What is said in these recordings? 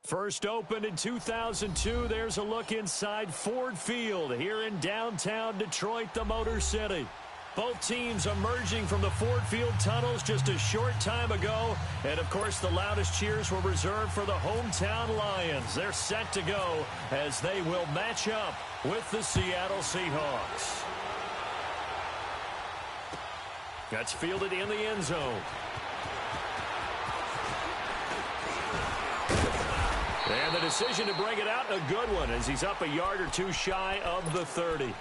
First opened in 2002, there's a look inside Ford Field here in downtown Detroit, the Motor City. Both teams emerging from the Ford Field tunnels just a short time ago. And, of course, the loudest cheers were reserved for the hometown Lions. They're set to go as they will match up with the Seattle Seahawks. That's fielded in the end zone. And the decision to bring it out, a good one, as he's up a yard or two shy of the 30.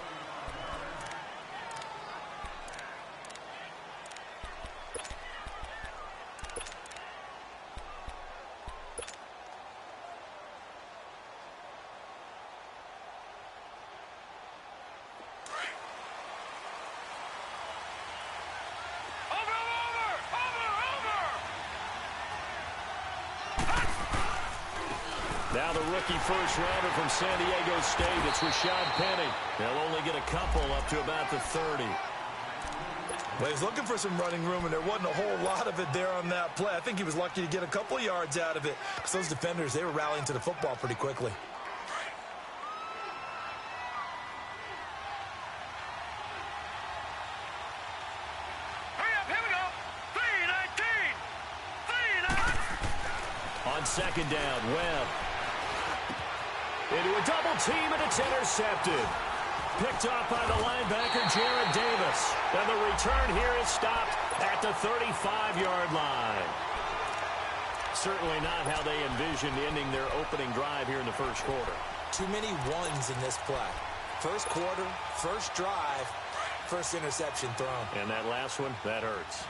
Now the rookie first-rounder from San Diego State, it's Rashad Penny. They'll only get a couple up to about the 30. Well, he's looking for some running room, and there wasn't a whole lot of it there on that play. I think he was lucky to get a couple of yards out of it, because those defenders, they were rallying to the football pretty quickly. On second down, Webb. Into a double team, and it's intercepted. Picked off by the linebacker, Jared Davis. And the return here is stopped at the 35-yard line. Certainly not how they envisioned ending their opening drive here in the first quarter. Too many ones in this play. First quarter, first drive, first interception thrown. And that last one, that hurts.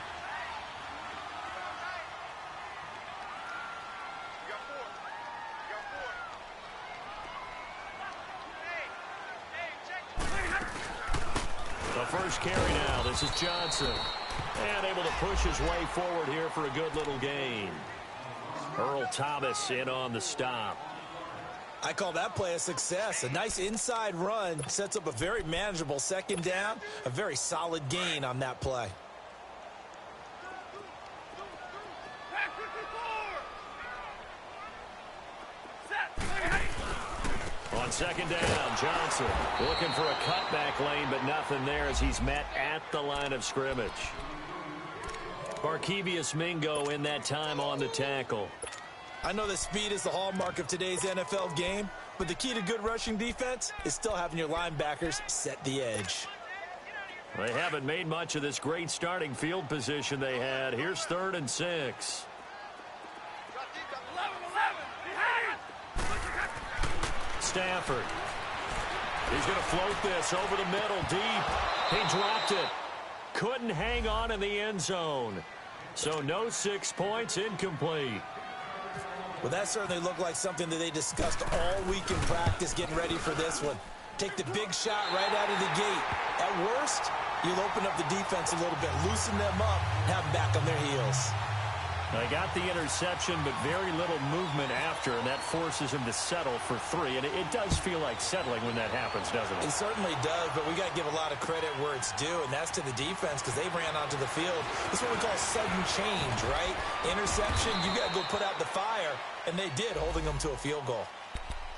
The first carry now. This is Johnson. And able to push his way forward here for a good little gain. Earl Thomas in on the stop. I call that play a success. A nice inside run sets up a very manageable second down. A very solid gain on that play. On second down, Johnson looking for a cutback lane, but nothing there as he's met at the line of scrimmage. Barkevious Mingo in that time on the tackle. I know that speed is the hallmark of today's NFL game, but the key to good rushing defense is still having your linebackers set the edge. They haven't made much of this great starting field position they had. Here's 3rd and 6. Stafford. He's going to float this over the middle deep. He dropped it. Couldn't hang on in the end zone. So no 6 points, incomplete. Well, that certainly looked like something that they discussed all week in practice getting ready for this one. Take the big shot right out of the gate. At worst, you'll open up the defense a little bit, loosen them up, and have them back on their heels. They got the interception, but very little movement after, and that forces him to settle for 3. And it does feel like settling when that happens, doesn't it? It certainly does, but we got to give a lot of credit where it's due, and that's to the defense because they ran onto the field. This is what we call sudden change, right? Interception, you got to go put out the fire, and they did, holding them to a field goal.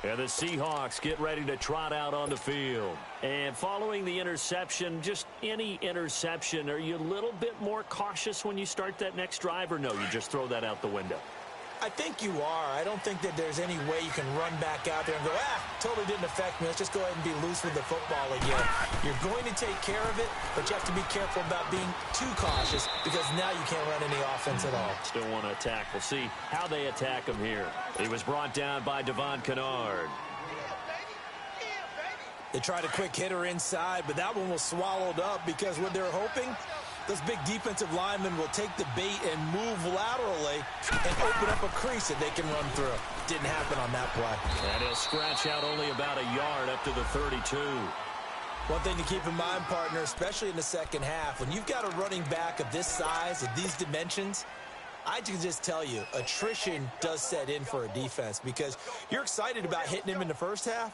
And the Seahawks get ready to trot out on the field. And following the interception, just any interception, are you a little bit more cautious when you start that next drive, or no, you just throw that out the window? I think you are. I don't think that there's any way you can run back out there and go, totally didn't affect me. Let's just go ahead and be loose with the football again. You're going to take care of it, but you have to be careful about being too cautious because now you can't run any offense at all. Still want to attack. We'll see how they attack him here. He was brought down by Devon Kennard. They tried a quick hitter inside, but that one was swallowed up because what they're hoping, those big defensive linemen will take the bait and move laterally and open up a crease that they can run through. Didn't happen on that play. And he'll scratch out only about a yard up to the 32. One thing to keep in mind, partner, especially in the second half, when you've got a running back of this size, of these dimensions, I can just tell you, attrition does set in for a defense because you're excited about hitting him in the first half.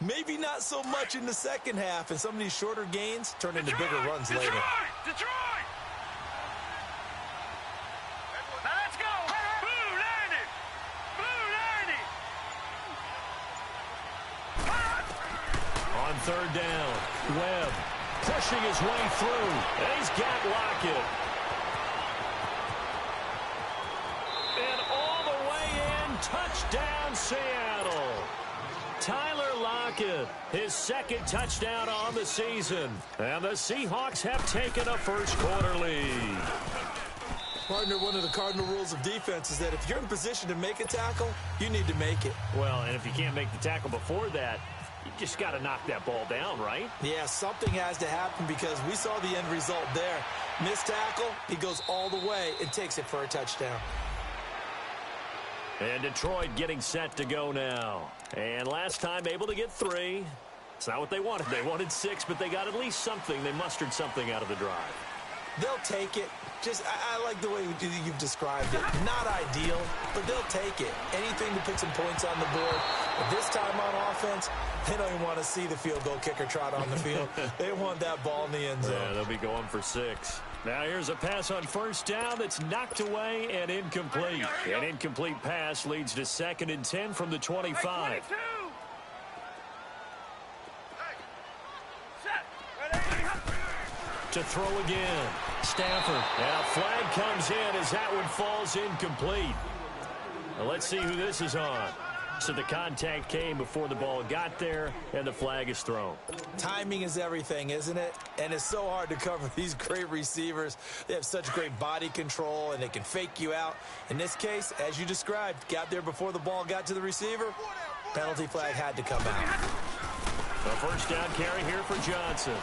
Maybe not so much in the second half, and some of these shorter gains turn into bigger runs later. Detroit! Now let's go! Blue 90! Blue 90! third down. Webb pushing his way through. And he's got Lockett. And all the way in, touchdown Seattle. Tyler Lockett, his second touchdown on the season. And the Seahawks have taken a first quarter lead. Partner, one of the cardinal rules of defense is that if you're in position to make a tackle, you need to make it. Well, and if you can't make the tackle before that, you just got to knock that ball down, right? Yeah, something has to happen because we saw the end result there. Missed tackle, he goes all the way and takes it for a touchdown. And Detroit getting set to go now. And last time able to get 3. It's not what they wanted. They wanted 6, but they got at least something. They mustered something out of the drive. They'll take it. I like the way you've described it. Not ideal, but they'll take it. Anything to put some points on the board. But this time on offense, they don't even want to see the field goal kicker trot on the field. They want that ball in the end zone. Yeah, they'll be going for 6. Now here's a pass on first down that's knocked away and incomplete. An incomplete pass leads to 2nd and 10 from the 25. To throw again. Stafford. And a flag comes in as that one falls incomplete. Now let's see who this is on. So the contact came before the ball got there, and the flag is thrown. Timing is everything, isn't it? And it's so hard to cover these great receivers. They have such great body control, and they can fake you out. In this case, as you described, got there before the ball got to the receiver. Penalty flag had to come out. A first down carry here for Johnson.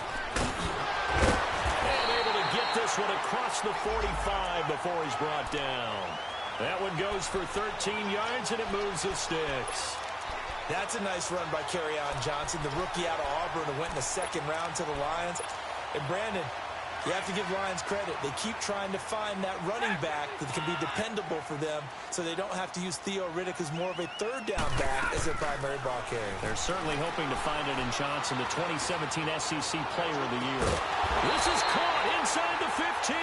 And able to get this one across the 45 before he's brought down. That one goes for 13 yards, and it moves the sticks. That's a nice run by Kerryon Johnson, the rookie out of Auburn who went in the 2nd round to the Lions. And Brandon, you have to give Lions credit. They keep trying to find that running back that can be dependable for them so they don't have to use Theo Riddick as more of a 3rd down back as their primary ball carrier. They're certainly hoping to find it in Johnson, the 2017 SEC Player of the Year. This is caught inside the 15.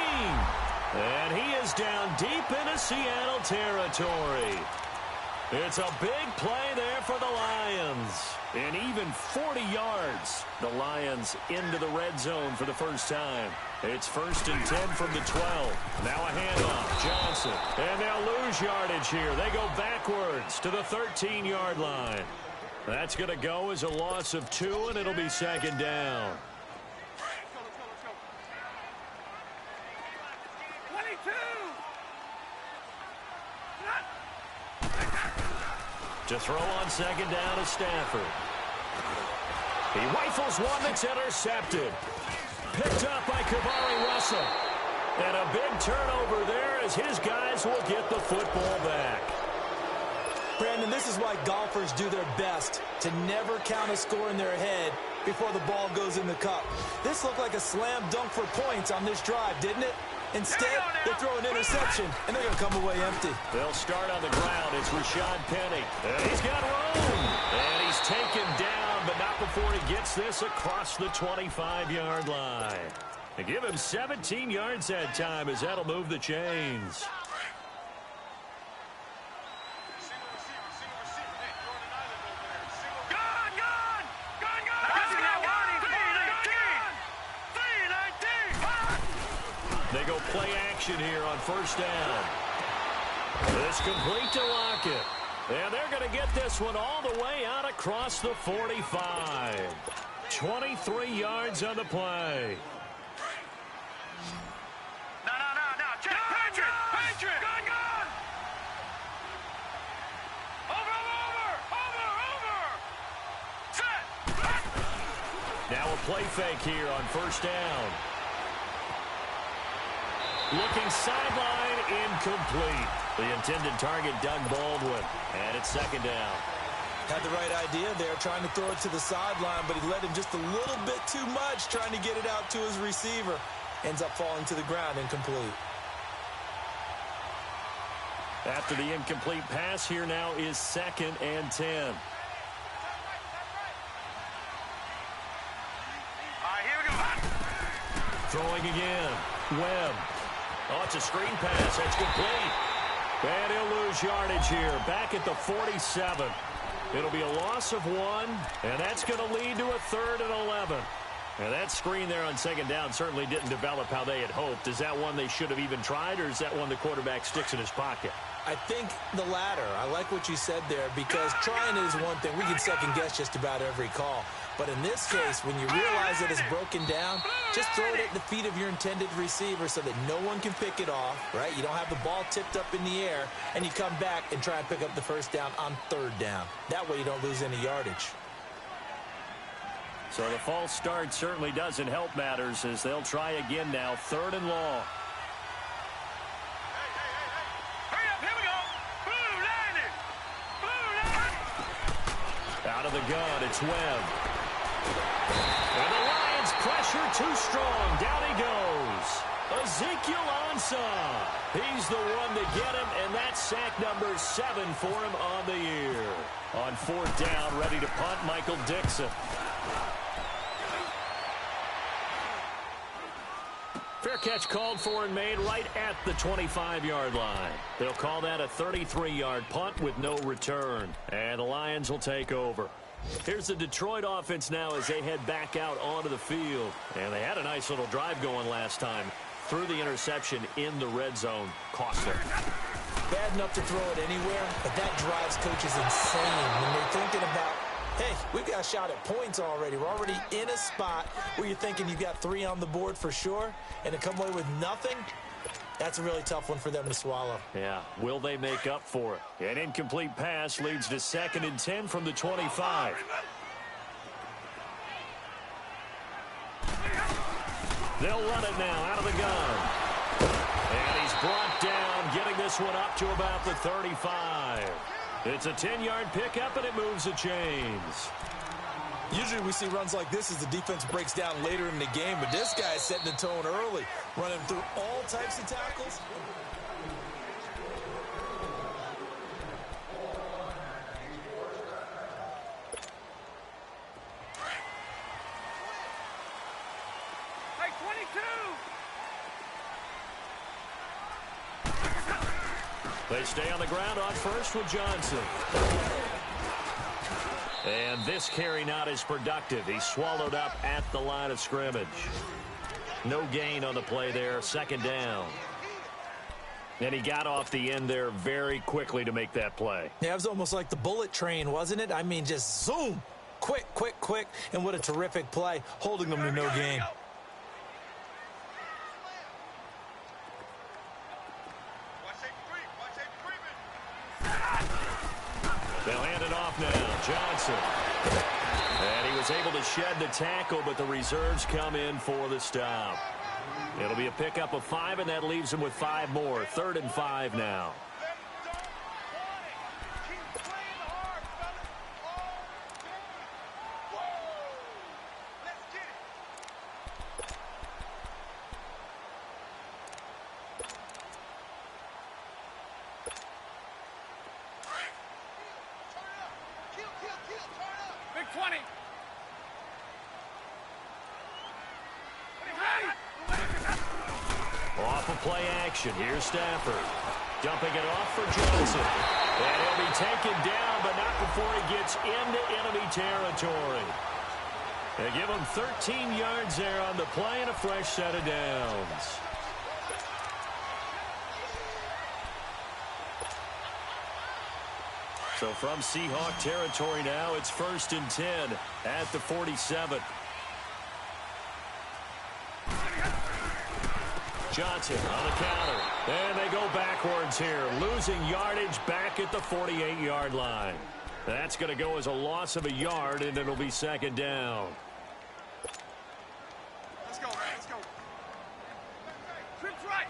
And he is down deep into Seattle territory. It's a big play there for the Lions. And even 40 yards. The Lions into the red zone for the first time. It's 1st and 10 from the 12. Now a handoff. Johnson. And they'll lose yardage here. They go backwards to the 13-yard line. That's going to go as a loss of 2, and it'll be 2nd down. To throw on 2nd down is Stafford. He rifles one that's intercepted. Picked up by Kavari Russell. And a big turnover there as his guys will get the football back. Brandon, this is why golfers do their best to never count a score in their head before the ball goes in the cup. This looked like a slam dunk for points on this drive, didn't it? Instead, they throw an interception, and they're going to come away empty. They'll start on the ground. It's Rashad Penny. And he's got room. And he's taken down, but not before he gets this across the 25-yard line. They give him 17 yards that time as that'll move the chains. They go play action here on first down. It's complete to Lockett. And they're going to get this one all the way out across the 45. 23 yards on the play. No. Check. Patriot. Gun. Over. Set. Now a play fake here on first down. Looking sideline, incomplete. The intended target, Doug Baldwin. And it's 2nd down. Had the right idea there, trying to throw it to the sideline, but he led him just a little bit too much, trying to get it out to his receiver. Ends up falling to the ground, incomplete. After the incomplete pass, here now is 2nd and 10. All right, here we go. Throwing again. Webb. Oh, it's a screen pass. That's complete. And he'll lose yardage here. Back at the 47. It'll be a loss of 1, and that's going to lead to a 3rd and 11. And that screen there on 2nd down certainly didn't develop how they had hoped. Is that one they should have even tried, or is that one the quarterback sticks in his pocket? I think the latter. I like what you said there, because trying it is one thing. We can second-guess just about every call. But in this case, when you realize that it's broken down, just throw it at the feet of your intended receiver so that no one can pick it off, right? You don't have the ball tipped up in the air, and you come back and try and pick up the 1st down on 3rd down. That way you don't lose any yardage. So the false start certainly doesn't help matters as they'll try again now, 3rd and long. Hurry up, here we go. Blue line it. Blue line. Out of the gun, it's Webb. And the Lions pressure too strong. Down he goes. Ezekiel Ansah. He's the one to get him, and that's sack number 7 for him on the year. On 4th down, ready to punt, Michael Dixon. Fair catch called for and made right at the 25-yard line. They'll call that a 33-yard punt with no return. And the Lions will take over. Here's the Detroit offense now as they head back out onto the field. And they had a nice little drive going last time. Threw the interception in the red zone. Cost them. Bad enough to throw it anywhere, but that drives coaches insane when they're thinking about, hey, we've got a shot at points already. We're already in a spot where you're thinking you've got 3 on the board for sure, and to come away with nothing, that's a really tough one for them to swallow. Yeah, will they make up for it? An incomplete pass leads to 2nd and 10 from the 25. They'll run it now out of the gun. And he's brought down, getting this one up to about the 35. It's a 10-yard pickup, and it moves the chains. Usually we see runs like this as the defense breaks down later in the game, but this guy is setting the tone early, running through all types of tackles. Hey, 22. They stay on the ground on 1st with Johnson. And this carry not as productive. He's swallowed up at the line of scrimmage. No gain on the play there, 2nd down. And he got off the end there very quickly to make that play. Yeah, it was almost like the bullet train, wasn't it? I mean, just zoom. Quick, quick, quick. And what a terrific play, holding them to no gain. They'll hand it off now. Johnson. And he was able to shed the tackle, but the reserves come in for the stop. It'll be a pickup of 5, and that leaves him with 5 more. 3rd and 5 now. Big 20. Off of play action. Here's Stafford. Dumping it off for Johnson. And he'll be taken down, but not before he gets into enemy territory. They give him 13 yards there on the play and a fresh set of downs. So from Seahawk territory now, it's 1st and 10 at the 47. Johnson on the counter. And they go backwards here, losing yardage back at the 48-yard line. That's going to go as a loss of a yard, and it'll be 2nd down. Let's go, man. Let's go. Trips right.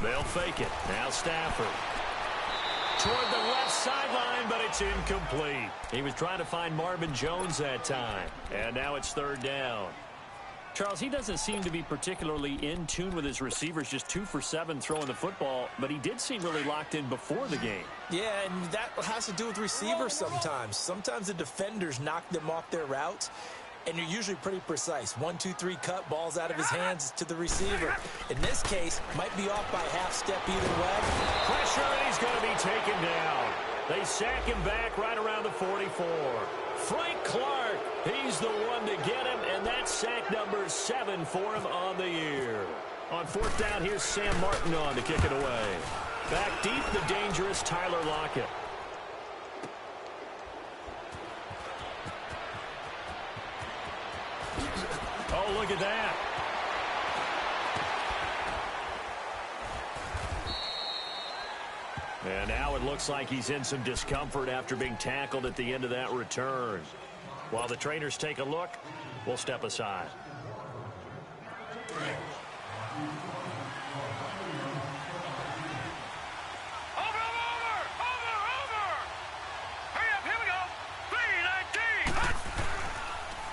They'll fake it. Now Stafford. Toward the left sideline, but it's incomplete. He was trying to find Marvin Jones that time. And now it's 3rd down. Charles, he doesn't seem to be particularly in tune with his receivers, just 2 for 7 throwing the football, but he did seem really locked in before the game. Yeah, and that has to do with receivers sometimes. Sometimes the defenders knock them off their routes. and you're usually pretty precise. 1, 2, 3 cut, balls out of his hands to the receiver. In this case, might be off by half step either way. Pressure, and he's going to be taken down. They sack him back right around the 44. Frank Clark, he's the one to get him, and that's sack number 7 for him on the year. On 4th down, here's Sam Martin on to kick it away. Back deep, the dangerous Tyler Lockett. Oh, look at that. And now it looks like he's in some discomfort after being tackled at the end of that return. While the trainers take a look, we'll step aside.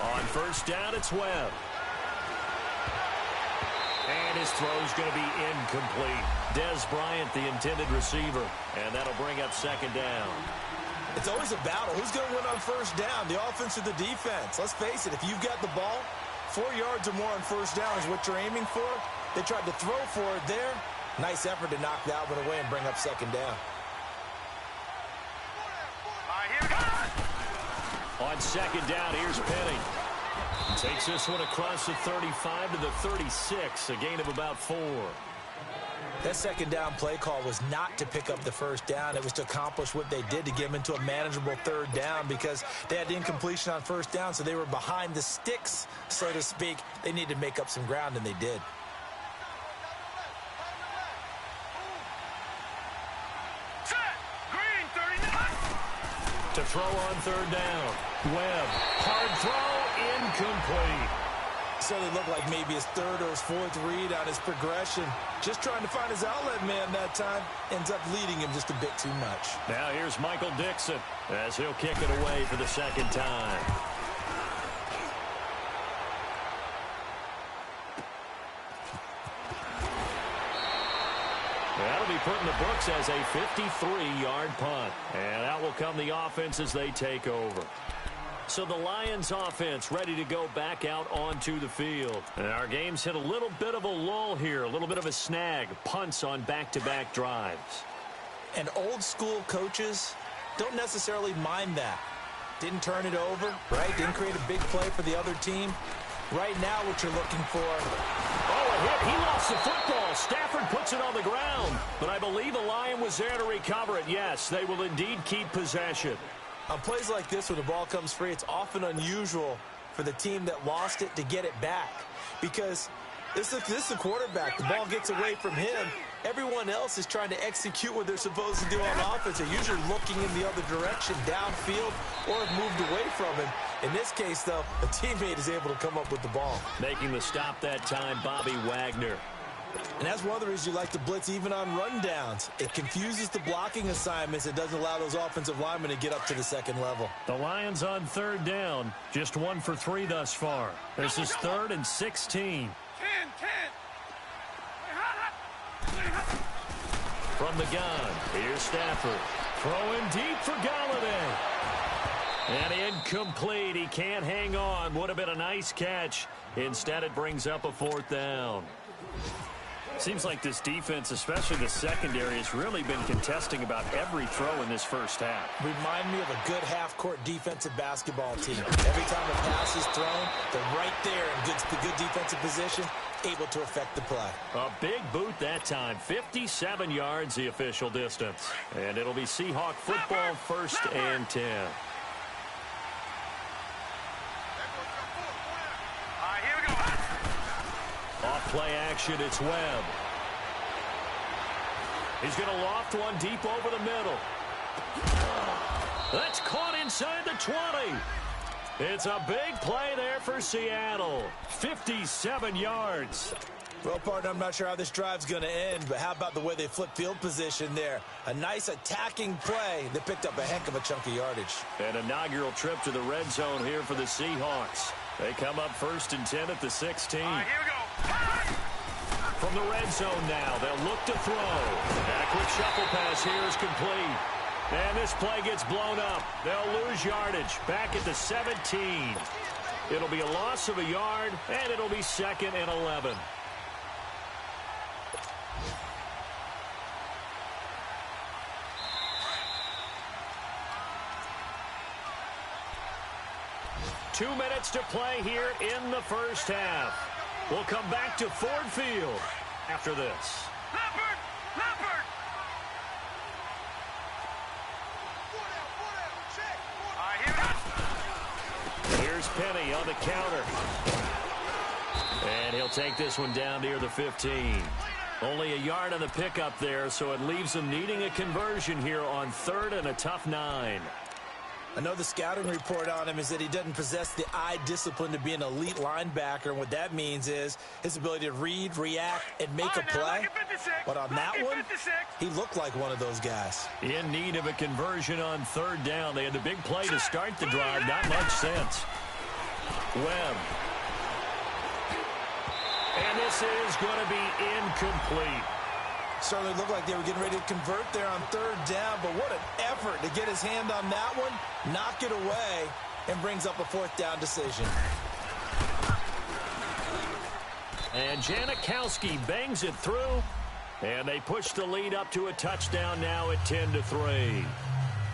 On 1st down, it's Webb. And his throw's going to be incomplete. Dez Bryant, the intended receiver. And that'll bring up 2nd down. It's always a battle. Who's going to win on 1st down, the offense or the defense? Let's face it, if you've got the ball, 4 yards or more on 1st down is what you're aiming for. They tried to throw for it there. Nice effort to knock that one away and bring up 2nd down. On 2nd down, here's Penny. Takes this one across the 35 to the 36, a gain of about 4. That 2nd down play call was not to pick up the 1st down. It was to accomplish what they did to get them into a manageable 3rd down because they had incompletion on 1st down, so they were behind the sticks, so to speak. They needed to make up some ground, and they did. To throw on 3rd down. Webb, hard throw, incomplete. So it looked like maybe his 3rd or his 4th read on his progression. Just trying to find his outlet man that time. Ends up leading him just a bit too much. Now here's Michael Dixon as he'll kick it away for the 2nd time. That'll be put in the books as a 53-yard punt. And out will come the offense as they take over. So the Lions offense ready to go back out onto the field. And our game's hit a little bit of a lull here, a little bit of a snag. Punts on back-to-back drives. And old school coaches don't necessarily mind that. Didn't turn it over, right? Didn't create a big play for the other team. Right now what you're looking for. Oh, a hit. He lost the football. Stafford puts it on the ground. But I believe the Lion was there to recover it. Yes, they will indeed keep possession. On plays like this where the ball comes free, it's often unusual for the team that lost it to get it back. Because this is the quarterback. The ball gets away from him. Everyone else is trying to execute what they're supposed to do on offense. They're usually looking in the other direction, downfield, or have moved away from him. In this case, though, a teammate is able to come up with the ball. Making the stop that time, Bobby Wagner. And that's one of the reasons you like to blitz even on rundowns. It confuses the blocking assignments. It doesn't allow those offensive linemen to get up to the 2nd level. The Lions on 3rd down. Just 1 for 3 thus far. This is 3rd and 16. 10. From the gun, here's Stafford. Throwing deep for Galladay. And incomplete. He can't hang on. Would have been a nice catch. Instead, it brings up a 4th down. Seems like this defense, especially the secondary, has really been contesting about every throw in this 1st half. Remind me of a good half-court defensive basketball team. Every time a pass is thrown, they're right there in good defensive position, able to affect the play. A big boot that time. 57 yards the official distance. And it'll be Seahawk football 1st and 10. Off play action, it's Webb. He's going to loft one deep over the middle. That's caught inside the 20. It's a big play there for Seattle. 57 yards. Well, partner, I'm not sure how this drive's going to end, but how about the way they flip field position there? A nice attacking play. They picked up a heck of a chunk of yardage. An inaugural trip to the red zone here for the Seahawks. They come up 1st and 10 at the 16. All right, here we go. From the red zone now, they'll look to throw. And a quick shuffle pass here is complete. And this play gets blown up. They'll lose yardage back at the 17. It'll be a loss of a yard, and it'll be 2nd and 11. Two minutes to play here in the first half. We'll come back to Ford Field after this. Leopard! Leopard! Here's Penny on the counter. And he'll take this one down near the 15. Only a yard on the pickup there, so it leaves him needing a conversion here on 3rd and a tough 9. I know the scouting report on him is that he doesn't possess the eye discipline to be an elite linebacker, and what that means is his ability to read, react, and make a play. But on that one, he looked like one of those guys. In need of a conversion on 3rd down. They had the big play to start the drive. Not much sense. Webb. And this is going to be incomplete. Certainly looked like they were getting ready to convert there on 3rd down, but what an effort to get his hand on that one, knock it away, and brings up a 4th down decision. And Janikowski bangs it through, and they push the lead up to a touchdown now at 10-3.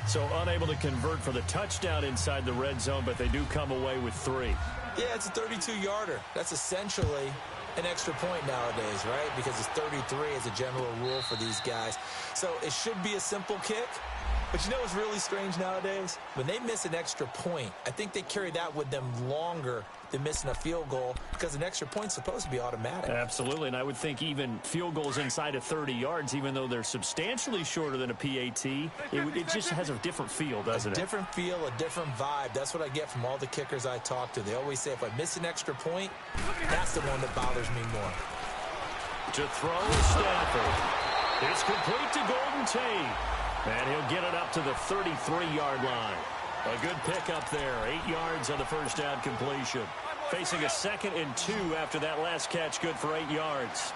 So unable to convert for the touchdown inside the red zone, but they do come away with 3. Yeah, it's a 32-yarder. That's essentially an extra point nowadays, right? Because it's 33 as a general rule for these guys. So it should be a simple kick. But you know what's really strange nowadays? When they miss an extra point, I think they carry that with them longer than missing a field goal because an extra point's supposed to be automatic. Absolutely, and I would think even field goals inside of 30 yards, even though they're substantially shorter than a PAT, it just has a different feel, doesn't it? A different feel, a different vibe. That's what I get from all the kickers I talk to. They always say if I miss an extra point, that's the one that bothers me more. To throw Stafford. It's complete to Golden Tate. And he'll get it up to the 33-yard line. A good pickup there. 8 yards on the first down completion. Facing a 2nd and 2 after that last catch. Good for 8 yards.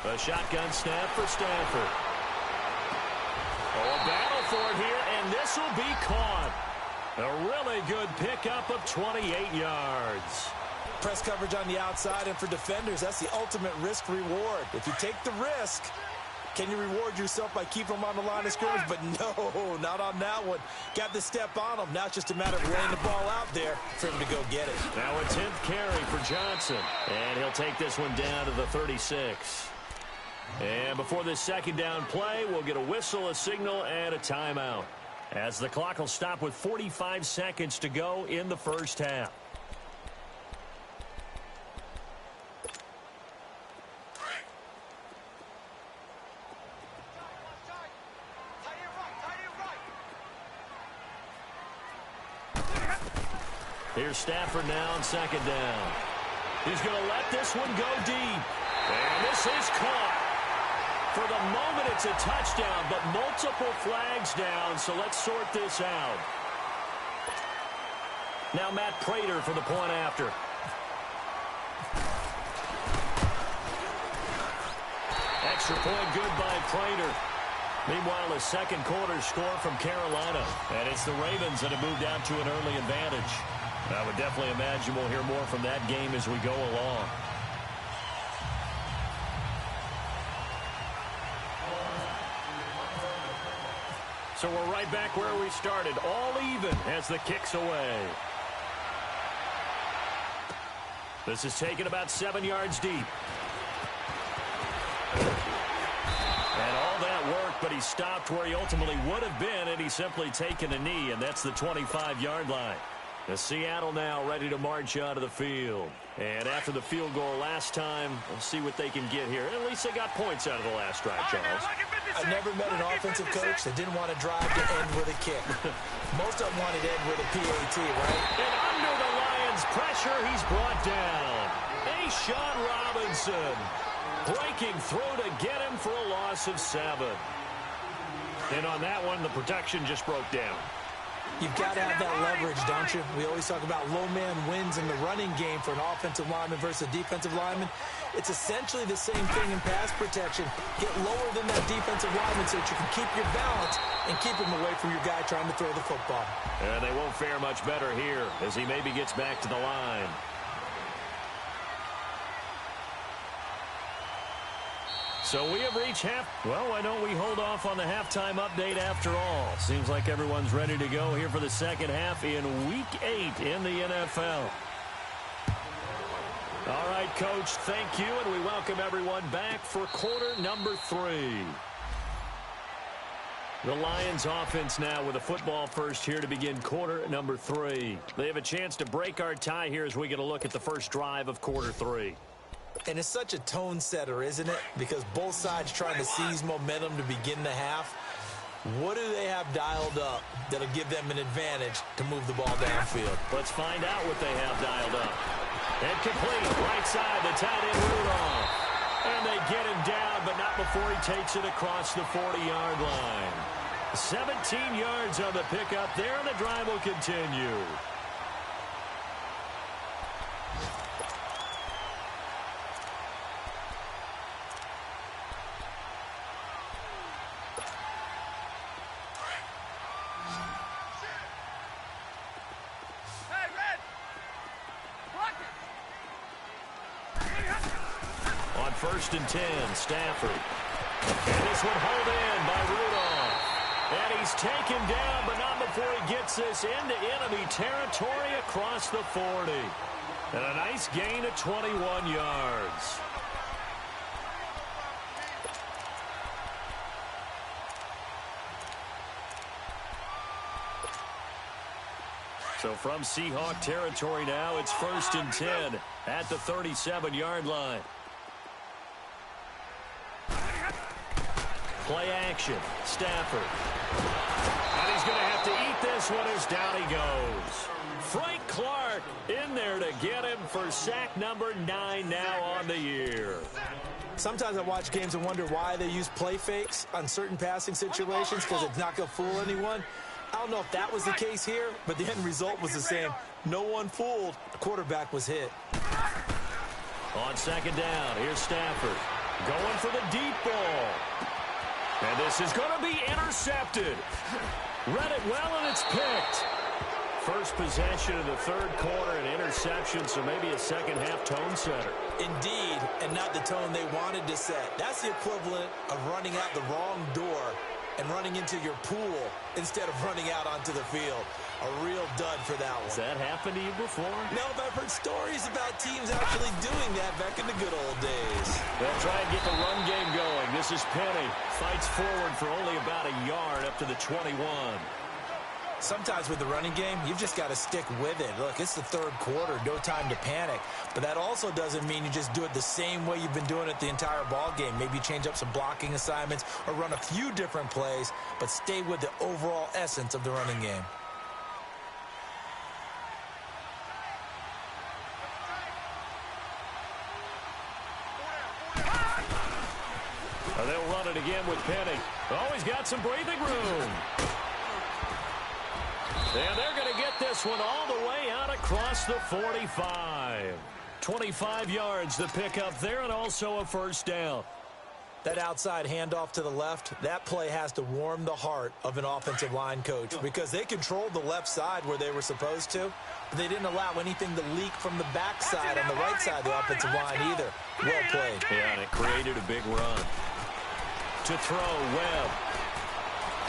A shotgun snap for Stafford. Oh, a battle for it here, and this will be caught. A really good pickup of 28 yards. Press coverage on the outside, and for defenders, that's the ultimate risk-reward. If you take the risk, can you reward yourself by keeping them on the line of scrimmage? But no, not on that one. Got the step on them. Now it's just a matter of laying the ball out there for him to go get it. Now a 10th carry for Johnson, and he'll take this one down to the 36. And before this 2nd down play, we'll get a whistle, a signal, and a timeout, as the clock will stop with 45 seconds to go in the first half. Here's Stafford now on 2nd down. He's going to let this one go deep. And this is caught. For the moment, it's a touchdown, but multiple flags down, so let's sort this out. Now Matt Prater for the point after. Extra point good by Prater. Meanwhile, a second quarter score from Carolina. And it's the Ravens that have moved out to an early advantage. I would definitely imagine we'll hear more from that game as we go along. So we're right back where we started, all even as the kick's away. This is taken about 7 yards deep. And all that work, but he stopped where he ultimately would have been, and he's simply taken a knee, and that's the 25-yard line. The Seattle now ready to march out of the field. And after the field goal last time, we'll see what they can get here. At least they got points out of the last drive, Charles. I've never met an offensive coach that didn't want to drive to end with a kick. Most of them wanted to end with a PAT, right? And under the Lions' pressure, he's brought down. Sean Robinson breaking through to get him for a loss of 7. And on that one, the protection just broke down. You've got to have that leverage, don't you? We always talk about low man wins in the running game for an offensive lineman versus a defensive lineman. It's essentially the same thing in pass protection. Get lower than that defensive lineman so that you can keep your balance and keep him away from your guy trying to throw the football. And they won't fare much better here as he maybe gets back to the line. So we have reached half. Well, why don't we hold off on the halftime update after all? Seems like everyone's ready to go here for the second half in Week 8 in the NFL. All right, Coach, thank you, and we welcome everyone back for quarter number 3. The Lions offense now with a football first here to begin quarter number 3. They have a chance to break our tie here as we get a look at the first drive of quarter 3. And it's such a tone setter, isn't it? Because both sides trying to seize momentum to begin the half. What do they have dialed up that'll give them an advantage to move the ball downfield? Let's find out what they have dialed up. And complete, right side, the tight end Rudolph. And they get him down, but not before he takes it across the 40-yard line. 17 yards on the pickup there, and the drive will continue. First and 10, Stafford. And this one hauled in by Rudolph. And he's taken down, but not before he gets this into enemy territory across the 40. And a nice gain of 21 yards. So from Seahawk territory now, it's first and 10 at the 37-yard line. Play action. Stafford. And he's going to have to eat this one as down he goes. Frank Clark in there to get him for sack number 9 now on the year. Sometimes I watch games and wonder why they use play fakes on certain passing situations because it's not going to fool anyone. I don't know if that was the case here, but the end result was the same. No one fooled. The quarterback was hit. On second down, here's Stafford. Going for the deep ball. And this is going to be intercepted. Read it well, and it's picked. First possession of the third quarter, an interception, so maybe a second-half tone setter. Indeed, and not the tone they wanted to set. That's the equivalent of running out the wrong door and running into your pool instead of running out onto the field. A real dud for that one. Has that happened to you before? No, but I've heard stories about teams actually doing that back in the good old days. They'll try and get the run game going. This is Penny. Fights forward for only about a yard up to the 21. Sometimes with the running game, you've just got to stick with it. Look, it's the third quarter, no time to panic. But that also doesn't mean you just do it the same way you've been doing it the entire ball game. Maybe change up some blocking assignments or run a few different plays, but stay with the overall essence of the running game. They'll run it again with Penny. Oh, he's got some breathing room. And they're going to get this one all the way out across the 45. 25 yards the pickup there, and also a first down. That outside handoff to the left, that play has to warm the heart of an offensive line coach because they controlled the left side where they were supposed to, but they didn't allow anything to leak from the backside on the right side of the offensive line either. Well played. Yeah, and it created a big run. To throw, Webb.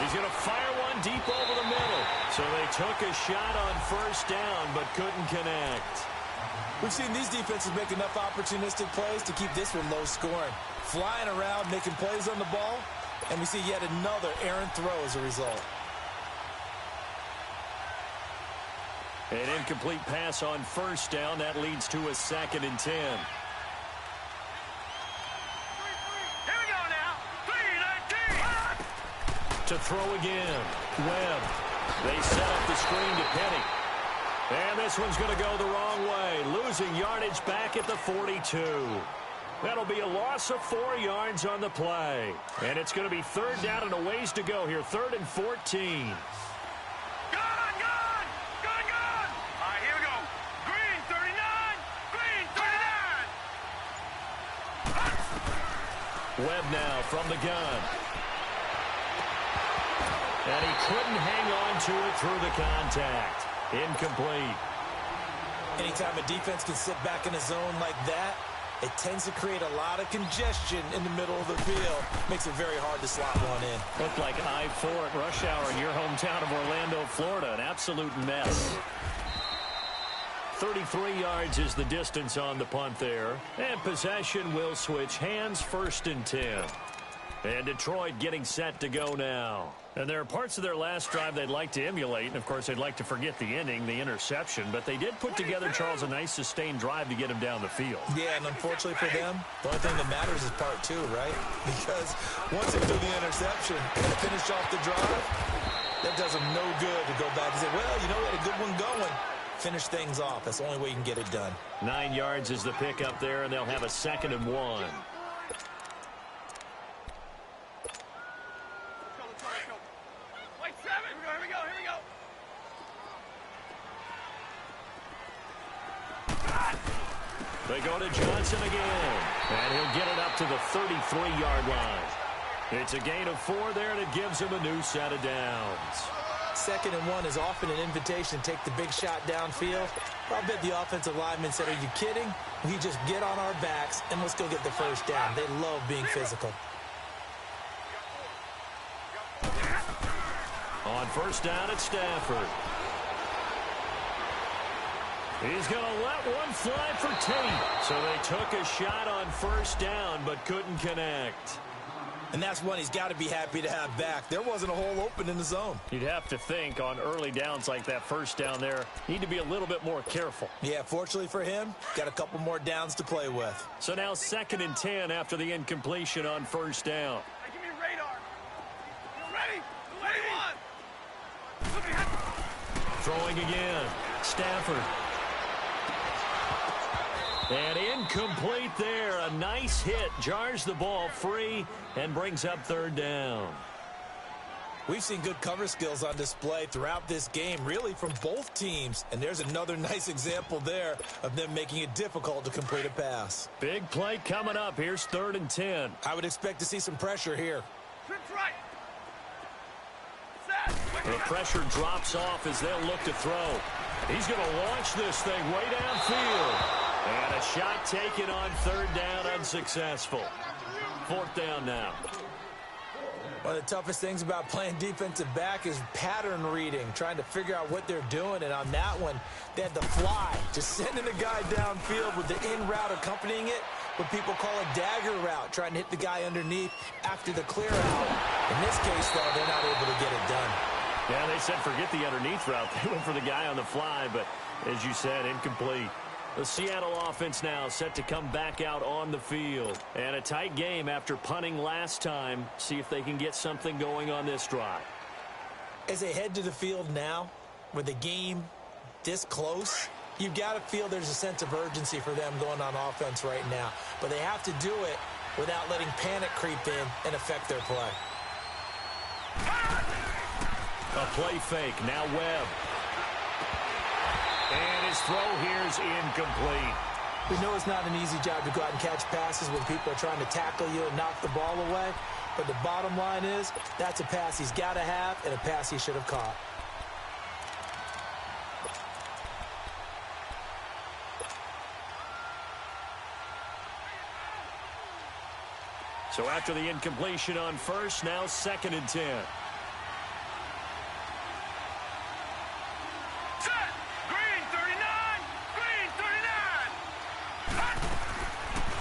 He's going to fire one deep over the middle. So they took a shot on first down, but couldn't connect. We've seen these defenses make enough opportunistic plays to keep this one low scoring. Flying around, making plays on the ball, and we see yet another errant throw as a result. An incomplete pass on first down. That leads to a 2nd and 10. To throw again. Webb. They set up the screen to Penny. And this one's going to go the wrong way. Losing yardage back at the 42. That'll be a loss of 4 yards on the play. And it's going to be third down and a ways to go here. 3rd and 14. Webb now from the gun. And he couldn't hang on to it through the contact. Incomplete. Anytime a defense can sit back in a zone like that, it tends to create a lot of congestion in the middle of the field. Makes it very hard to slot one in. Looked like I-4 at rush hour in your hometown of Orlando, Florida. An absolute mess. 33 yards is the distance on the punt there. And possession will switch hands, 1st and 10. And Detroit getting set to go now. And there are parts of their last drive they'd like to emulate. And, of course, they'd like to forget the inning, the interception. But they did put together, Charles, a nice sustained drive to get him down the field. Yeah, and unfortunately for them, the only thing that matters is part 2, right? Because once they do the interception and finish off the drive, that does them no good to go back and say, well, you know, we had a good one going. Finish things off. That's the only way you can get it done. 9 yards is the pickup there, and they'll have a 2nd and 1. They go to Johnson again, and he'll get it up to the 33-yard line. It's a gain of 4 there, and it gives him a new set of downs. 2nd and 1 is often an invitation to take the big shot downfield. I bet the offensive lineman said, are you kidding? We just get on our backs, and let's go get the 1st down. They love being physical. On 1st down, it's Stafford. He's going to let one fly for Tate. So they took a shot on 1st down, but couldn't connect. And that's one he's got to be happy to have back. There wasn't a hole open in the zone. You'd have to think on early downs like that 1st down there, need to be a little bit more careful. Yeah, fortunately for him, got a couple more downs to play with. So now 2nd and 10 after the incompletion on 1st down. Hey, give me radar. You ready? Ready? Throwing again. Stafford. And incomplete there. A nice hit. Jars the ball free and brings up 3rd down. We've seen good cover skills on display throughout this game, really from both teams. And there's another nice example there of them making it difficult to complete a pass. Big play coming up. Here's 3rd and 10. I would expect to see some pressure here. Trips right. The pressure drops off as they'll look to throw. He's going to launch this thing way downfield. And a shot taken on 3rd down, unsuccessful. 4th down now. One of the toughest things about playing defensive back is pattern reading, trying to figure out what they're doing. And on that one, they had the fly, just sending the guy downfield with the in route accompanying it, what people call a dagger route, trying to hit the guy underneath after the clear out. In this case, though, they're not able to get it done. Yeah, they said forget the underneath route. They went for the guy on the fly, but as you said, incomplete. The Seattle offense now set to come back out on the field. And a tight game after punting last time. See if they can get something going on this drive. As they head to the field now, with the game this close, you've got to feel there's a sense of urgency for them going on offense right now. But they have to do it without letting panic creep in and affect their play. A play fake. Now Webb. And his throw here is incomplete. We know it's not an easy job to go out and catch passes when people are trying to tackle you and knock the ball away. But the bottom line is, that's a pass he's got to have and a pass he should have caught. So after the incompletion on 1st, now 2nd and 10.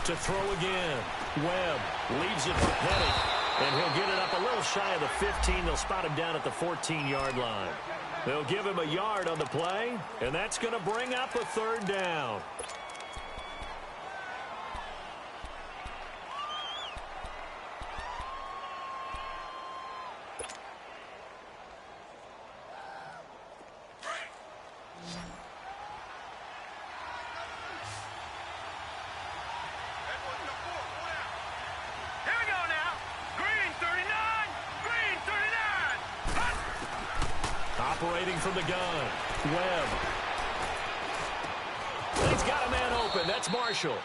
To throw again. Webb leaves it for Petty. And he'll get it up a little shy of the 15. They'll spot him down at the 14-yard line. They'll give him a yard on the play, and that's going to bring up a 3rd down. Operating from the gun. Webb. He's got a man open. That's Marshall.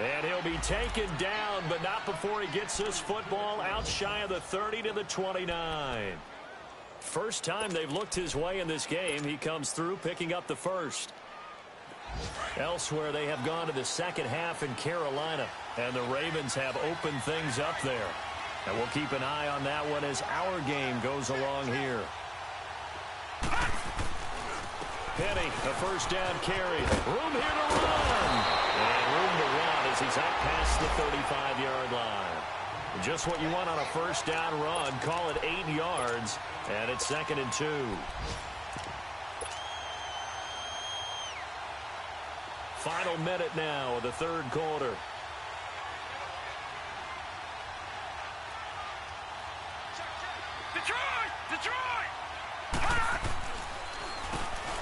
And he'll be taken down, but not before he gets this football out shy of the 30 to the 29. First time they've looked his way in this game. He comes through picking up the first. Elsewhere, they have gone to the second half in Carolina, and the Ravens have opened things up there. And we'll keep an eye on that one as our game goes along here. Penny, a first down carry. Room here to run. And room to run as he's up past the 35-yard line. Just what you want on a first down run. Call it 8 yards, and it's 2nd and 2. Final minute now of the third quarter.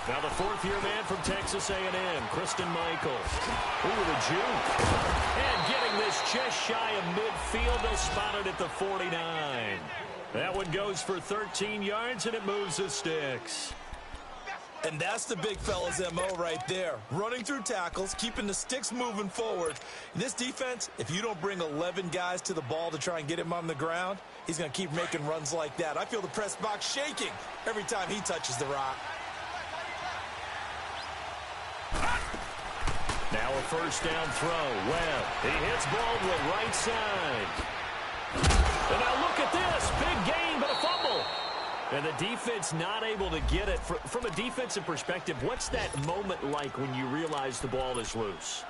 Now the fourth-year man from Texas A&M, Christian Michaels. Ooh, the juke. And getting this just shy of midfield. They'll spot it at the 49. That one goes for 13 yards, and it moves the sticks. And that's the big fella's MO right there. Running through tackles, keeping the sticks moving forward. This defense, if you don't bring 11 guys to the ball to try and get him on the ground, he's going to keep making runs like that. I feel the press box shaking every time he touches the rock. Now a first down throw. Webb. He hits Baldwin right side. And now look at this. Big gain, but a fumble. And the defense not able to get it. From a defensive perspective, what's that moment like when you realize the ball is loose?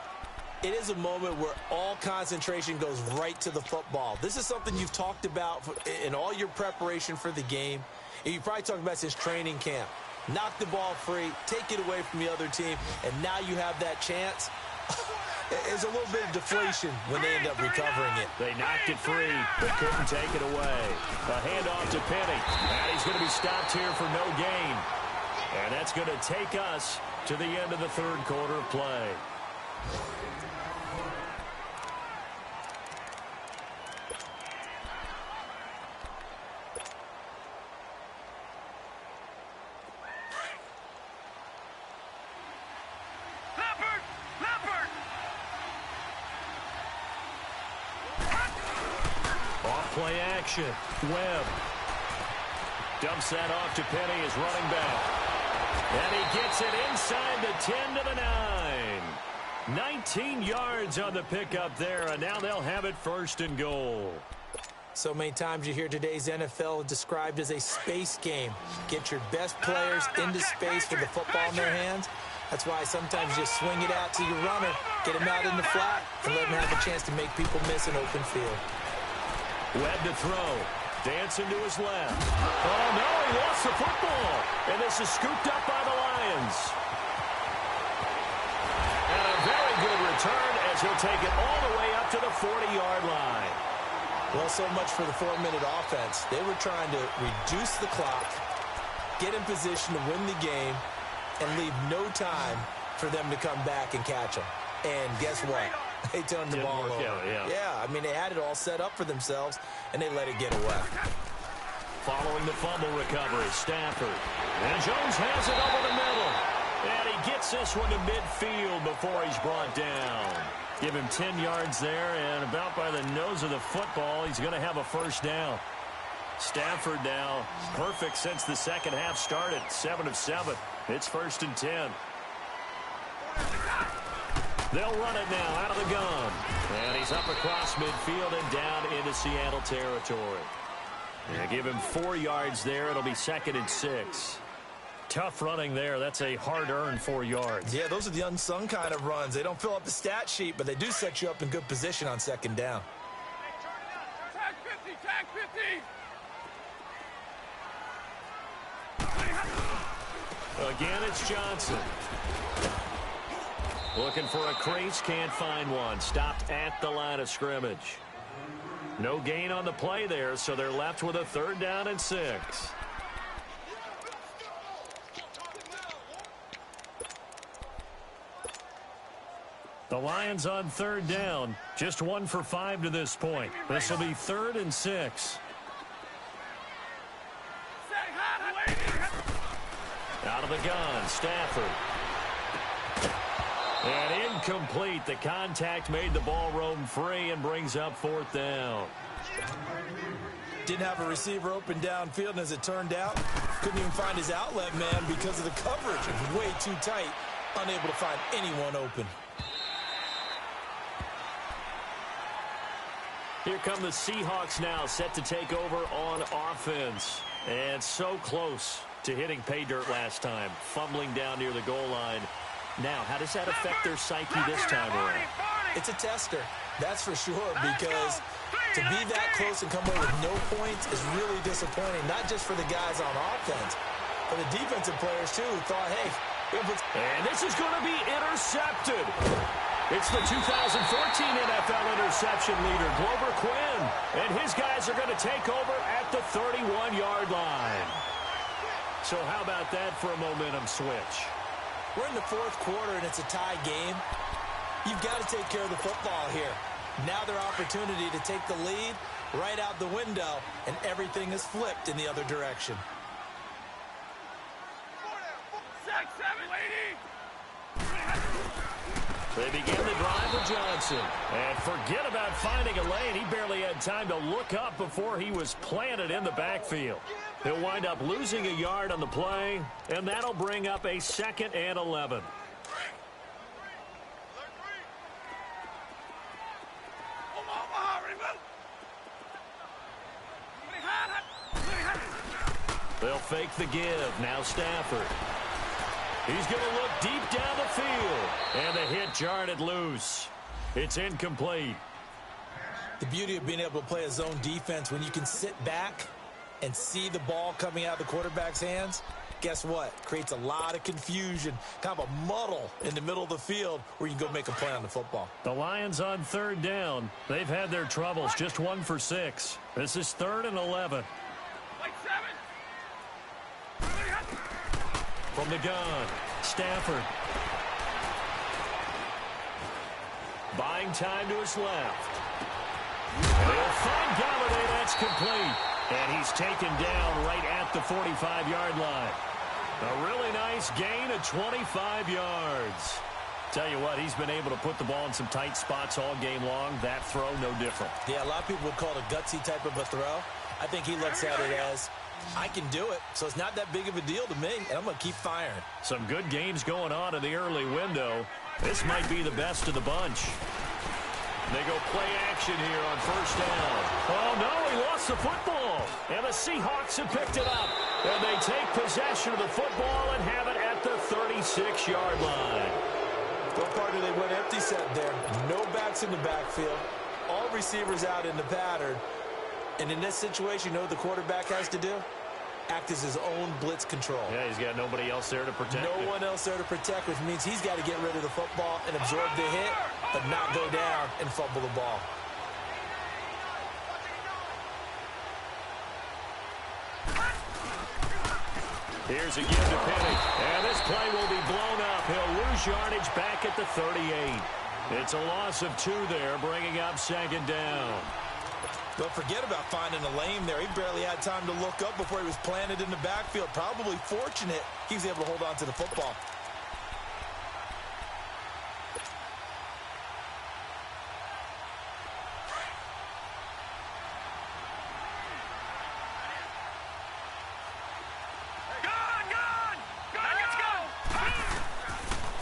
It is a moment where all concentration goes right to the football. This is something you've talked about in all your preparation for the game. And you probably talked about since training camp. Knock the ball free, take it away from the other team, and now you have that chance. There's a little bit of deflation when they end up recovering it. They knocked it free, but couldn't take it away. A handoff to Penny. And he's going to be stopped here for no gain. And that's going to take us to the end of the third quarter of play. Play action. Webb dumps that off to Penny as running back. And he gets it inside the 10 to the 9. 19 yards on the pickup there, and now they'll have it 1st and goal. So many times you hear today's NFL described as a space game. Get your best players into space with the football in their hands. That's why sometimes you just swing it out to your runner, get him out in the flat, and let him have a chance to make people miss an open field. Webb to throw. Dancing to his left. Oh, no, he lost the football. And this is scooped up by the Lions. And a very good return as he'll take it all the way up to the 40-yard line. Well, so much for the 4-minute offense. They were trying to reduce the clock, get in position to win the game, and leave no time for them to come back and catch them. And guess what? They turned the ball over. Yeah, I mean, they had it all set up for themselves, and they let it get away. Following the fumble recovery, Stafford. And Jones has it over the middle. And he gets this one to midfield before he's brought down. Give him 10 yards there, and about by the nose of the football, he's going to have a first down. Stafford now perfect since the second half started. 7 of 7. It's 1st and 10. They'll run it now out of the gun. And he's up across midfield and down into Seattle territory. And give him 4 yards there. It'll be 2nd and 6. Tough running there. That's a hard-earned 4 yards. Yeah, those are the unsung kind of runs. They don't fill up the stat sheet, but they do set you up in good position on 2nd down. Tag 50, tag 50. Again, it's Johnson. Looking for a crease, can't find one. Stopped at the line of scrimmage. No gain on the play there, so they're left with a 3rd down and 6. The Lions on 3rd down. Just 1 for 5 to this point. This will be 3rd and 6. Out of the gun, Stafford. And incomplete. The contact made the ball roam free and brings up fourth down. Didn't have a receiver open downfield, and as it turned out, couldn't even find his outlet man because of the coverage. It was way too tight, unable to find anyone open. Here come the Seahawks now, set to take over on offense. And so close to hitting pay dirt last time, fumbling down near the goal line. Now, how does that affect their psyche this time around? It's a tester, that's for sure, because to be that close and come away with no points is really disappointing, not just for the guys on offense, but the defensive players, too, who thought, hey, and this is going to be intercepted. It's the 2014 NFL interception leader, Glover Quinn, and his guys are going to take over at the 31-yard line. So how about that for a momentum switch? We're in the fourth quarter, and it's a tie game. You've got to take care of the football here. Now their opportunity to take the lead right out the window, and everything is flipped in the other direction. 6, 7, lady. They begin the drive with Johnson. And forget about finding a lane. He barely had time to look up before he was planted in the backfield. He'll wind up losing a yard on the play, and that'll bring up a 2nd and 11. They'll fake the give. Now Stafford. He's going to look deep down the field. And the hit jarred it loose. It's incomplete. The beauty of being able to play a zone defense, when you can sit back and see the ball coming out of the quarterback's hands, guess what? Creates a lot of confusion, kind of a muddle in the middle of the field where you can go make a play on the football. The Lions on 3rd down. They've had their troubles, just 1 for 6. This is 3rd and 11. From the gun, Stafford. Buying time to his left. They'll find Galladay. That's complete. And he's taken down right at the 45-yard line. A really nice gain of 25 yards. Tell you what, he's been able to put the ball in some tight spots all game long. That throw, no different. Yeah, a lot of people would call it a gutsy type of a throw. I think he looks at it as, I can do it, so it's not that big of a deal to me, and I'm going to keep firing. Some good games going on in the early window. This might be the best of the bunch. They go play action here on 1st down. Oh, no, he lost the football. And the Seahawks have picked it up. And they take possession of the football and have it at the 36-yard line. Go partner, they went empty set there. No backs in the backfield. All receivers out in the pattern. And in this situation, you know what the quarterback has to do? Act as his own blitz control. Yeah, he's got nobody else there to protect him. No one else there to protect, which means he's got to get rid of the football and absorb the hit, but not go down and fumble the ball. Here's a give to Penny. And this play will be blown up. He'll lose yardage back at the 38. It's a loss of 2 there, bringing up 2nd down. Don't forget about finding a lane there. He barely had time to look up before he was planted in the backfield. Probably fortunate he was able to hold on to the football.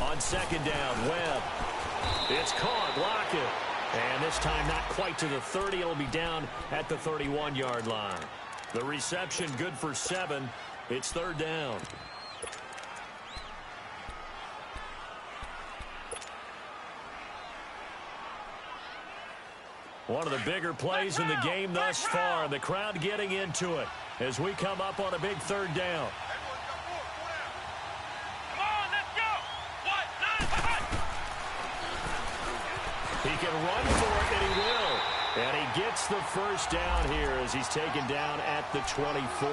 On 2nd down, Webb. It's caught. Lockett. And this time not quite to the 30. It'll be down at the 31-yard line. The reception good for 7. It's 3rd down. One of the bigger plays in the game thus far. The crowd getting into it as we come up on a big 3rd down. He can run for it, and he will. And he gets the 1st down here as he's taken down at the 24.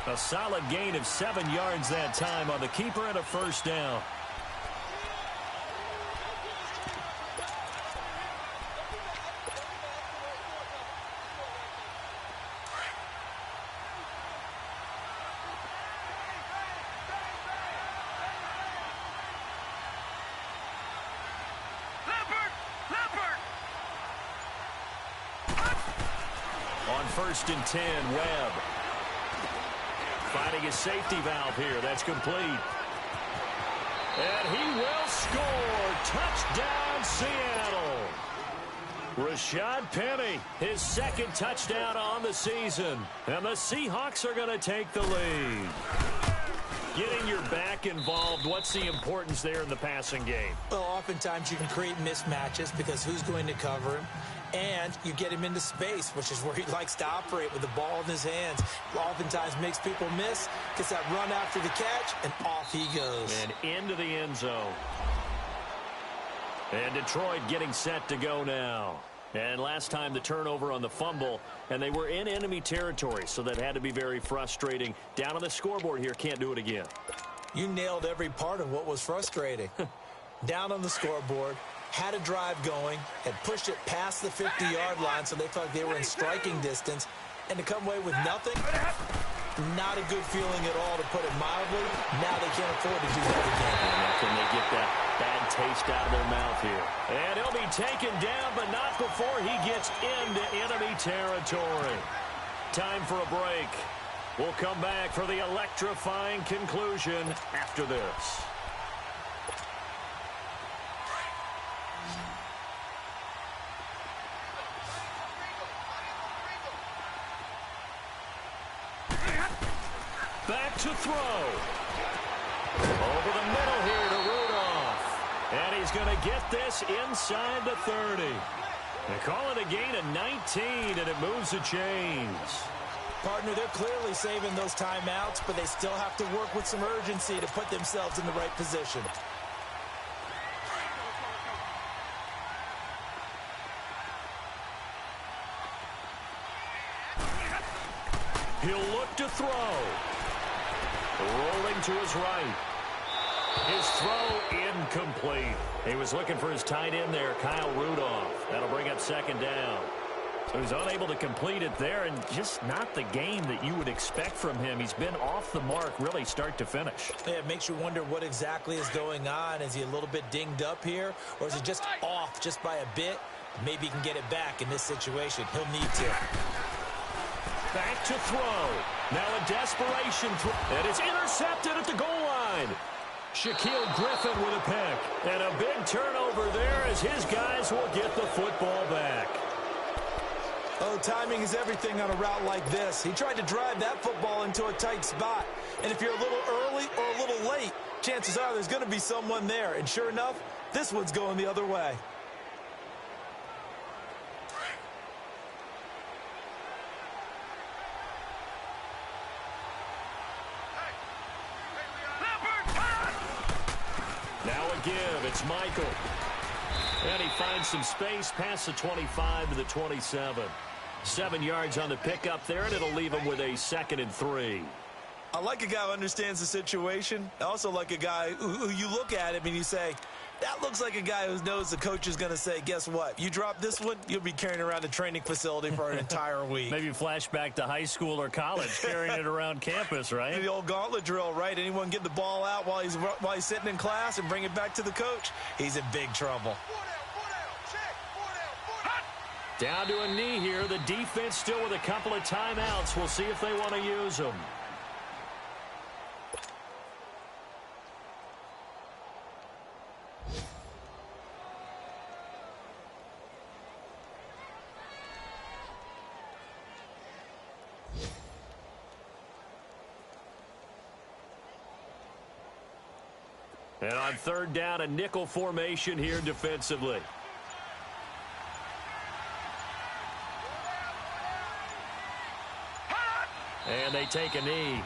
A solid gain of 7 yards that time on the keeper and a 1st down. On 1st and 10, Webb. Finding his safety valve here. That's complete. And he will score. Touchdown, Seattle. Rashad Penny, his second touchdown on the season. And the Seahawks are going to take the lead. Getting your back involved, what's the importance there in the passing game? Well, oftentimes you can create mismatches because who's going to cover him? And you get him into space, which is where he likes to operate with the ball in his hands. Oftentimes makes people miss, gets that run after the catch, and off he goes. And into the end zone. And Detroit getting set to go now. And last time the turnover on the fumble, and they were in enemy territory, so that had to be very frustrating. Down on the scoreboard here, can't do it again. You nailed every part of what was frustrating. Down on the scoreboard, had a drive going, had pushed it past the 50-yard line so they felt like they were in striking distance, and to come away with nothing, not a good feeling at all, to put it mildly. Now they can't afford to do that again. And can they get that bad taste out of their mouth here? And he'll be taken down, but not before he gets into enemy territory. Time for a break. We'll come back for the electrifying conclusion after this. Back to throw. Over the middle here to Rudolph. And he's going to get this inside the 30. They call it a gain of 19, and it moves the chains. Partner, they're clearly saving those timeouts, but they still have to work with some urgency to put themselves in the right position. He'll look to throw. Rolling to his right. His throw incomplete. He was looking for his tight end there, Kyle Rudolph. That'll bring up second down. So he's unable to complete it there, and just not the game that you would expect from him. He's been off the mark really start to finish. Yeah, it makes you wonder what exactly is going on. Is he a little bit dinged up here, or is he just off just by a bit? Maybe he can get it back in this situation. He'll need to. Back to throw. Now a desperation throw. And it's intercepted at the goal line. Shaquille Griffin with a pick. And a big turnover there as his guys will get the football back. Oh, timing is everything on a route like this. He tried to drive that football into a tight spot. And if you're a little early or a little late, chances are there's going to be someone there. And sure enough, this one's going the other way. Now a give. It's Michael. And he finds some space past the 25 to the 27. 7 yards on the pickup there, and it'll leave him with a 2nd and 3. I like a guy who understands the situation. I also like a guy who you look at him and you say, that looks like a guy who knows the coach is going to say, guess what? You drop this one, you'll be carrying around a training facility for an entire week. Maybe flashback to high school or college, carrying it around campus, right? The old gauntlet drill, right? Anyone get the ball out while he's sitting in class and bring it back to the coach? He's in big trouble. Down to a knee here. The defense still with a couple of timeouts. We'll see if they want to use them. And on 3rd down, a nickel formation here defensively. And they take a knee.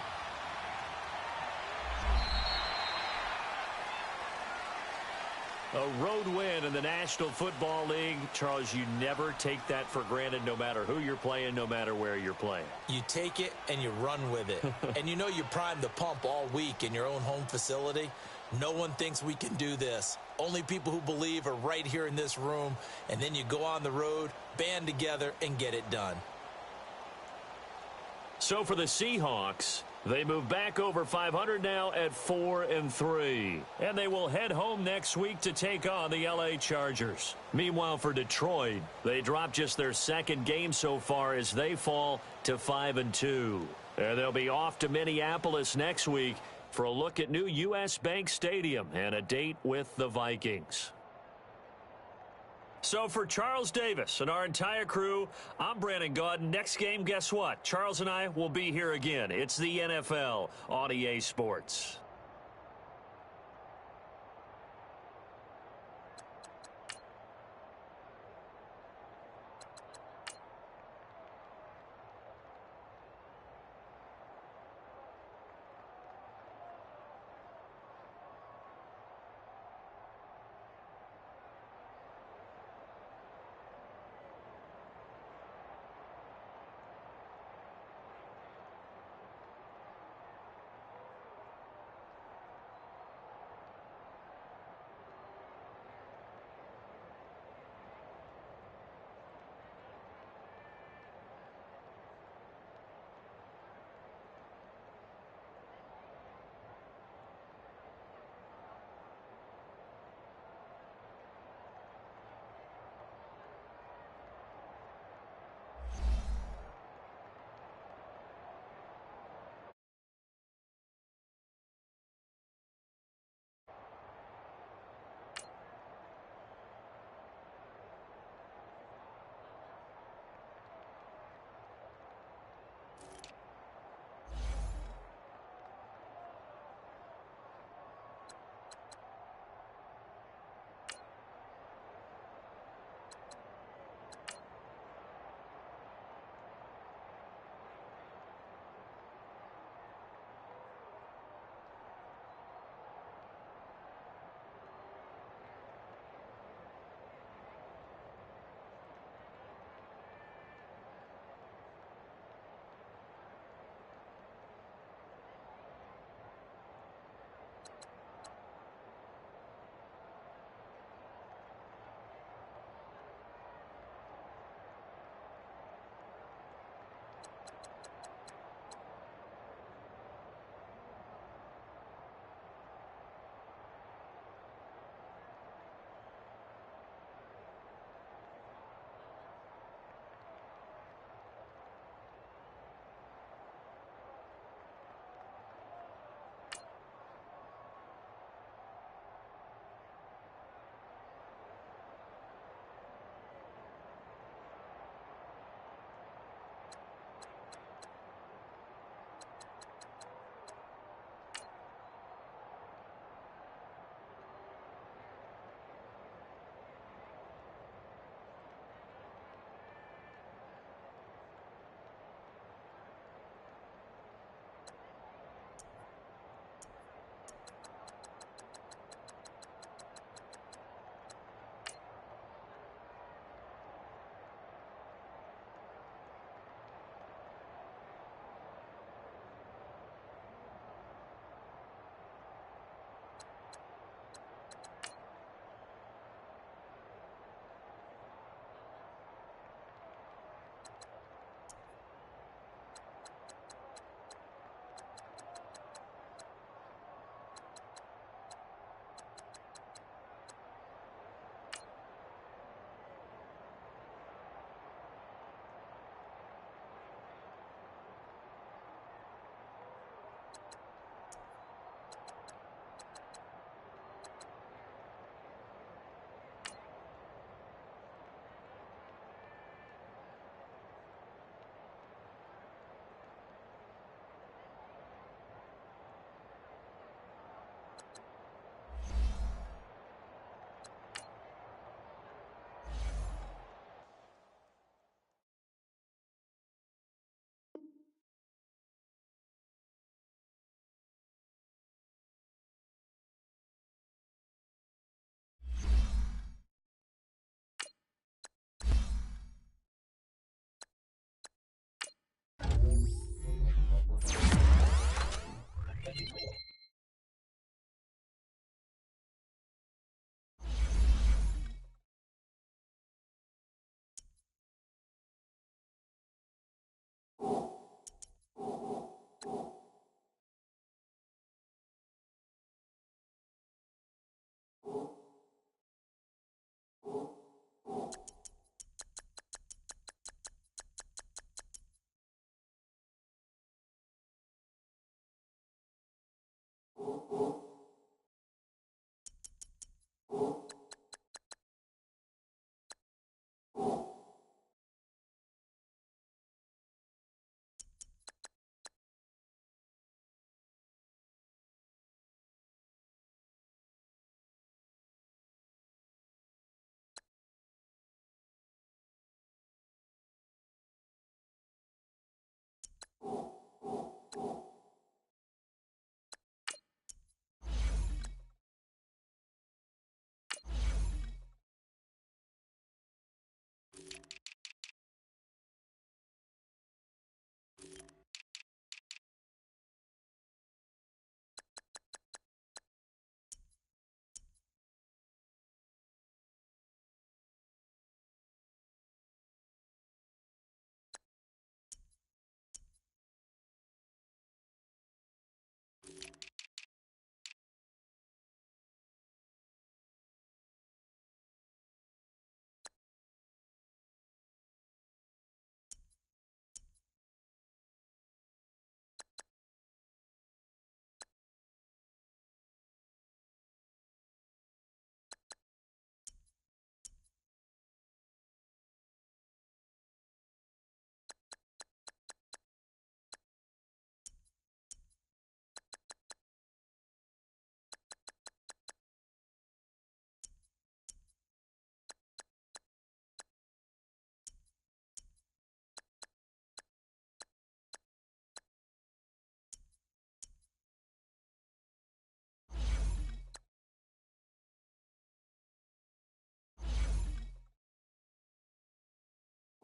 A road win in the National Football League. Charles, you never take that for granted no matter who you're playing, no matter where you're playing. You take it and you run with it. And you know you primed the pump all week in your own home facility. No one thinks we can do this. Only people who believe are right here in this room. And then you go on the road, band together, and get it done. So for the Seahawks, they move back over 500 now at 4-3. And they will head home next week to take on the LA Chargers. Meanwhile, for Detroit, they drop just their second game so far as they fall to 5-2. And they'll be off to Minneapolis next week for a look at new U.S. Bank Stadium and a date with the Vikings. So for Charles Davis and our entire crew, I'm Brandon Gaudin. Next game, guess what? Charles and I will be here again. It's the NFL on EA Sports.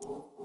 Ball.